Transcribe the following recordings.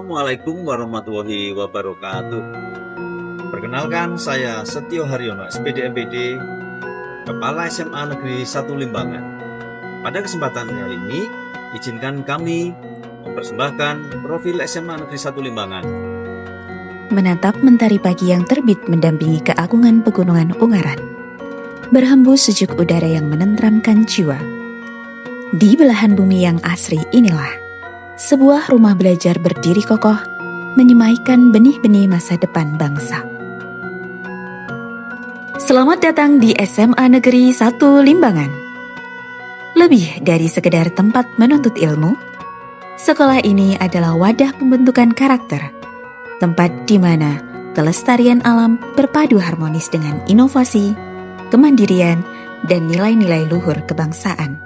Assalamualaikum warahmatullahi wabarakatuh. Perkenalkan, saya Setio Haryono, SPD MPD, Kepala SMA Negeri 1 Limbangan. Pada kesempatan kali ini, izinkan kami mempersembahkan profil SMA Negeri 1 Limbangan. Menatap mentari pagi yang terbit mendampingi keagungan pegunungan Ungaran, berhembus sejuk udara yang menenteramkan jiwa. Di belahan bumi yang asri inilah sebuah rumah belajar berdiri kokoh, menyemaikan benih-benih masa depan bangsa. Selamat datang di SMA Negeri 1 Limbangan. Lebih dari sekedar tempat menuntut ilmu, sekolah ini adalah wadah pembentukan karakter, tempat di mana kelestarian alam berpadu harmonis dengan inovasi, kemandirian, dan nilai-nilai luhur kebangsaan.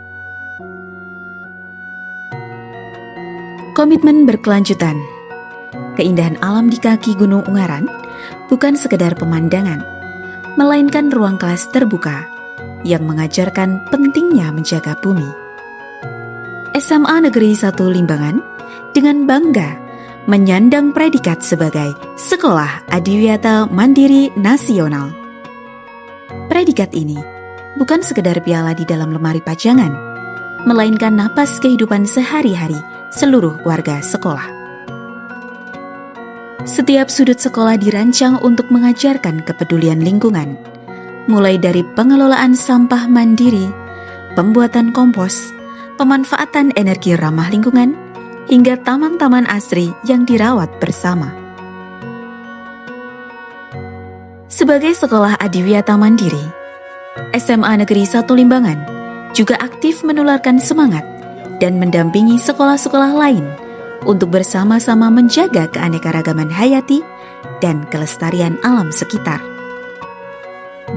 Komitmen berkelanjutan. Keindahan alam di kaki Gunung Ungaran bukan sekedar pemandangan, melainkan ruang kelas terbuka yang mengajarkan pentingnya menjaga bumi. SMA Negeri 1 Limbangan dengan bangga menyandang predikat sebagai Sekolah Adiwiyata Mandiri Nasional. Predikat ini bukan sekedar piala di dalam lemari pajangan, melainkan napas kehidupan sehari-hari seluruh warga sekolah. Setiap sudut sekolah dirancang untuk mengajarkan kepedulian lingkungan, mulai dari pengelolaan sampah mandiri, pembuatan kompos, pemanfaatan energi ramah lingkungan, hingga taman-taman asri yang dirawat bersama. Sebagai sekolah adiwiyata mandiri, SMA Negeri 1 Limbangan juga aktif menularkan semangat dan mendampingi sekolah-sekolah lain untuk bersama-sama menjaga keanekaragaman hayati dan kelestarian alam sekitar.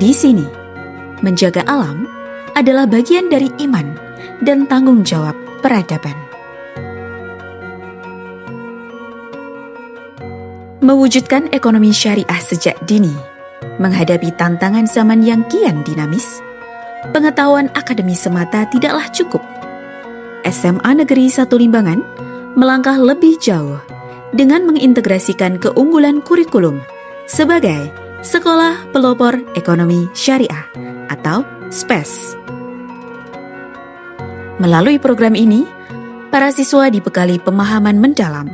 Di sini, menjaga alam adalah bagian dari iman dan tanggung jawab peradaban. Mewujudkan ekonomi syariah sejak dini, menghadapi tantangan zaman yang kian dinamis, pengetahuan akademi semata tidaklah cukup. SMA Negeri 1 Limbangan melangkah lebih jauh dengan mengintegrasikan keunggulan kurikulum sebagai Sekolah Pelopor Ekonomi Syariah atau SPES. Melalui program ini, para siswa dibekali pemahaman mendalam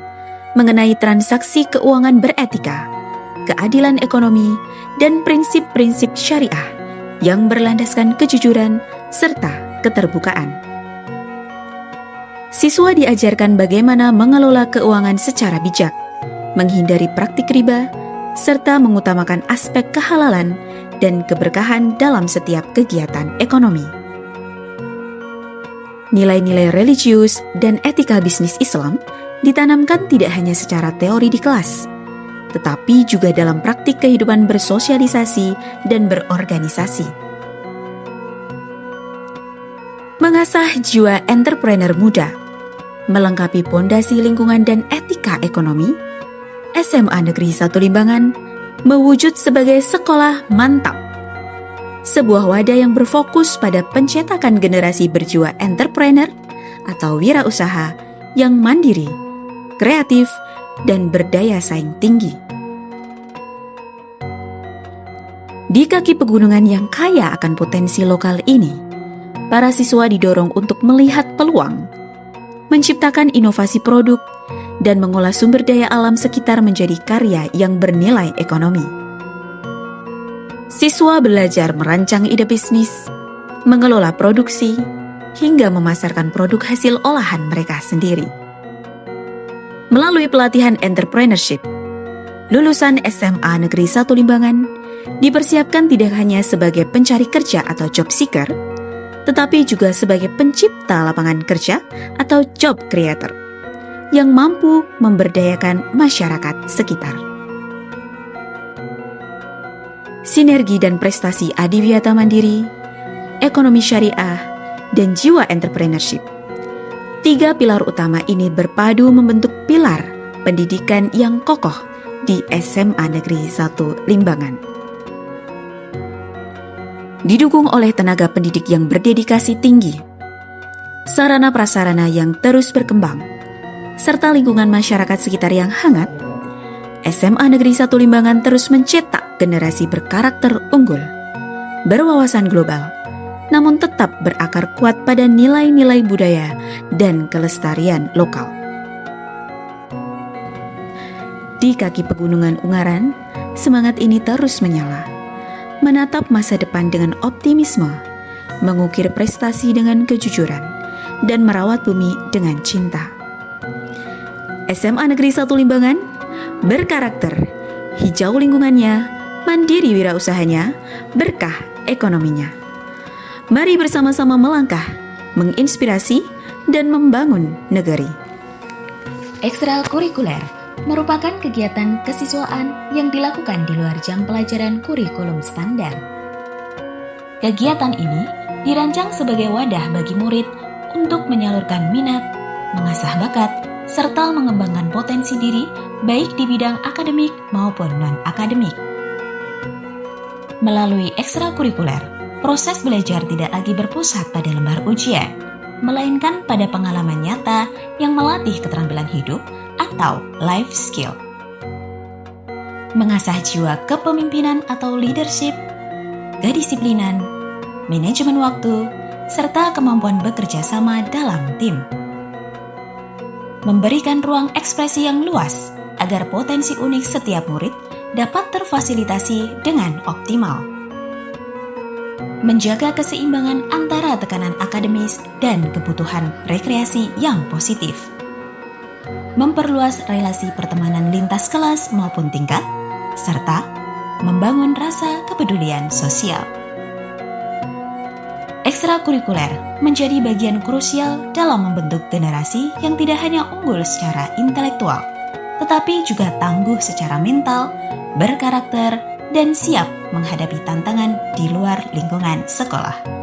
mengenai transaksi keuangan beretika, keadilan ekonomi, dan prinsip-prinsip syariah yang berlandaskan kejujuran serta keterbukaan. Siswa diajarkan bagaimana mengelola keuangan secara bijak, menghindari praktik riba, serta mengutamakan aspek kehalalan dan keberkahan dalam setiap kegiatan ekonomi. Nilai-nilai religius dan etika bisnis Islam ditanamkan tidak hanya secara teori di kelas, tetapi juga dalam praktik kehidupan bersosialisasi dan berorganisasi. Mengasah jiwa entrepreneur muda, melengkapi pondasi lingkungan dan etika ekonomi, SMA Negeri 1 Limbangan mewujud sebagai sekolah mantap. Sebuah wadah yang berfokus pada pencetakan generasi berjiwa entrepreneur atau wirausaha yang mandiri, kreatif, dan berdaya saing tinggi. Di kaki pegunungan yang kaya akan potensi lokal ini, para siswa didorong untuk melihat peluang, menciptakan inovasi produk, dan mengolah sumber daya alam sekitar menjadi karya yang bernilai ekonomi. Siswa belajar merancang ide bisnis, mengelola produksi, hingga memasarkan produk hasil olahan mereka sendiri. Melalui pelatihan entrepreneurship, lulusan SMA Negeri 1 Limbangan dipersiapkan tidak hanya sebagai pencari kerja atau job seeker, tetapi juga sebagai pencipta lapangan kerja atau job creator yang mampu memberdayakan masyarakat sekitar. Sinergi dan prestasi adiwiyata mandiri, ekonomi syariah, dan jiwa entrepreneurship. 3 pilar utama ini berpadu membentuk pilar pendidikan yang kokoh di SMA Negeri 1 Limbangan. Didukung oleh tenaga pendidik yang berdedikasi tinggi, sarana prasarana yang terus berkembang, serta lingkungan masyarakat sekitar yang hangat, SMA Negeri 1 Limbangan terus mencetak generasi berkarakter unggul, berwawasan global, namun tetap berakar kuat pada nilai-nilai budaya dan kelestarian lokal. Di kaki pegunungan Ungaran, semangat ini terus menyala, menatap masa depan dengan optimisme, mengukir prestasi dengan kejujuran, dan merawat bumi dengan cinta. SMA Negeri 1 Limbangan berkarakter, hijau lingkungannya, mandiri wirausahanya, berkah ekonominya. Mari bersama-sama melangkah, menginspirasi, dan membangun negeri. Ekstrakurikuler merupakan kegiatan kesiswaan yang dilakukan di luar jam pelajaran kurikulum standar. Kegiatan ini dirancang sebagai wadah bagi murid untuk menyalurkan minat, mengasah bakat, serta mengembangkan potensi diri baik di bidang akademik maupun non-akademik. Melalui ekstrakurikuler, proses belajar tidak lagi berpusat pada lembar ujian, melainkan pada pengalaman nyata yang melatih keterampilan hidup atau life skill. Mengasah jiwa kepemimpinan atau leadership, kedisiplinan, manajemen waktu, serta kemampuan bekerja sama dalam tim. Memberikan ruang ekspresi yang luas agar potensi unik setiap murid dapat terfasilitasi dengan optimal. Menjaga keseimbangan antara tekanan akademis dan kebutuhan rekreasi yang positif. Memperluas relasi pertemanan lintas kelas maupun tingkat, serta membangun rasa kepedulian sosial. Ekstrakurikuler menjadi bagian krusial dalam membentuk generasi yang tidak hanya unggul secara intelektual, tetapi juga tangguh secara mental, berkarakter, dan siap menghadapi tantangan di luar lingkungan sekolah.